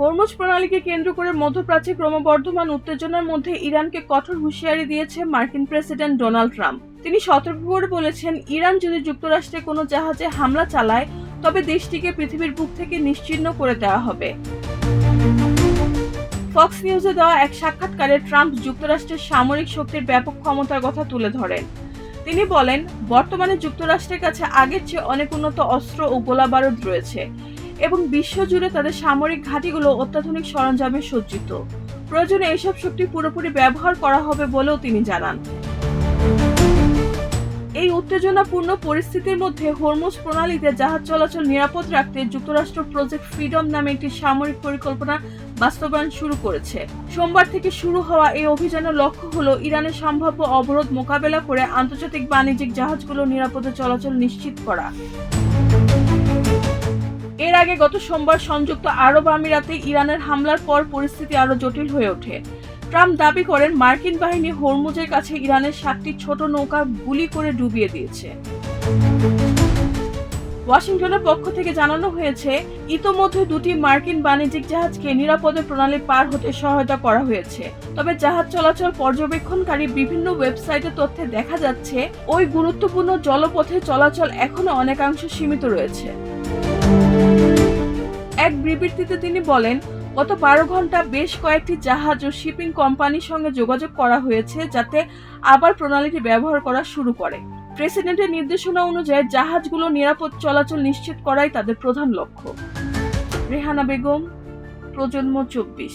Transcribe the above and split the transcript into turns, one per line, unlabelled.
Hormuz প্রণালীকে কেন্দ্র করে মধ্যপ্রাচ্যে ক্রমবর্ধমান উত্তেজনার মধ্যে ইরানকে কঠোর হুঁশিয়ারি দিয়েছে মার্কিন প্রেসিডেন্ট ডোনাল্ড ট্রাম্প। তিনি সতর্ক করে বলেছেন, ইরান যদি যুক্তরাষ্ট্রে কোনো জাহাজে হামলা চালায় তবে দেশটিকে পৃথিবীর বুক থেকে নিশ্চিহ্ন করে দেওয়া হবে। ফক্স নিউজে দেওয়া এক সাক্ষাৎকারে ট্রাম্প যুক্তরাষ্ট্রের সামরিক শক্তির ব্যাপক ক্ষমতার কথা তুলে ধরেন। তিনি বলেন, বর্তমানে যুক্তরাষ্ট্রের কাছে আগের চেয়ে অনেক উন্নত অস্ত্র ও গোলাবারুদ রয়েছে এবং বিশ্বজুড়ে তাদের সামরিক ঘাঁটিগুলো অত্যাধুনিক সরঞ্জামে সজ্জিত। প্রয়োজনে এসব শক্তি পুরোপুরি ব্যবহার করা হবে বলেও তিনি জানান। এই উত্তেজনাপূর্ণ পরিস্থিতির মধ্যে হরমুজ প্রণালীতে জাহাজ চলাচল নিরাপদ রাখতে যুক্তরাষ্ট্র প্রজেক্ট ফ্রিডম নামে একটি সামরিক পরিকল্পনা বাস্তবায়ন শুরু করেছে। সোমবার থেকে শুরু হওয়া এই অভিযানের লক্ষ্য হলো ইরানের সম্ভাব্য অবরোধ মোকাবেলা করে আন্তর্জাতিক বাণিজ্যিক জাহাজগুলো নিরাপদে চলাচল নিশ্চিত করা। এর আগে গত সোমবার সংযুক্ত আরব আমিরাতে ইরানের হামলার পর পরিস্থিতি আরো জটিল হয়ে ওঠে। ট্রাম্প দাবি করেন, মার্কিন বাহিনী হরমুজের কাছে ইরানের 7টি ছোট নৌকা গুলি করে ডুবিয়ে দিয়েছে। ওয়াশিংটনের পক্ষ থেকে জানানো হয়েছে, ইতোমধ্যে 2টি মার্কিন বাণিজ্যিক জাহাজকে নিরাপদে প্রণালী পার হতে সহায়তা করা হয়েছে। তবে জাহাজ চলাচল পর্যবেক্ষণকারী বিভিন্ন ওয়েবসাইটে তথ্যে দেখা যাচ্ছে, ওই গুরুত্বপূর্ণ জলপথে চলাচল এখনো অনেকাংশ সীমিত রয়েছে। এক বিবৃতিতে তিনি বলেন, গত 12 ঘন্টা বেশ কয়েকটি জাহাজ ও শিপিং কোম্পানির সঙ্গে যোগাযোগ করা হয়েছে যাতে আবার প্রণালীটি ব্যবহার করা শুরু করে। প্রেসিডেন্টের নির্দেশনা অনুযায়ী জাহাজগুলো নিরাপদ চলাচল নিশ্চিত করাই তাদের প্রধান লক্ষ্য। রেহানা বেগম, প্রজন্ম 24।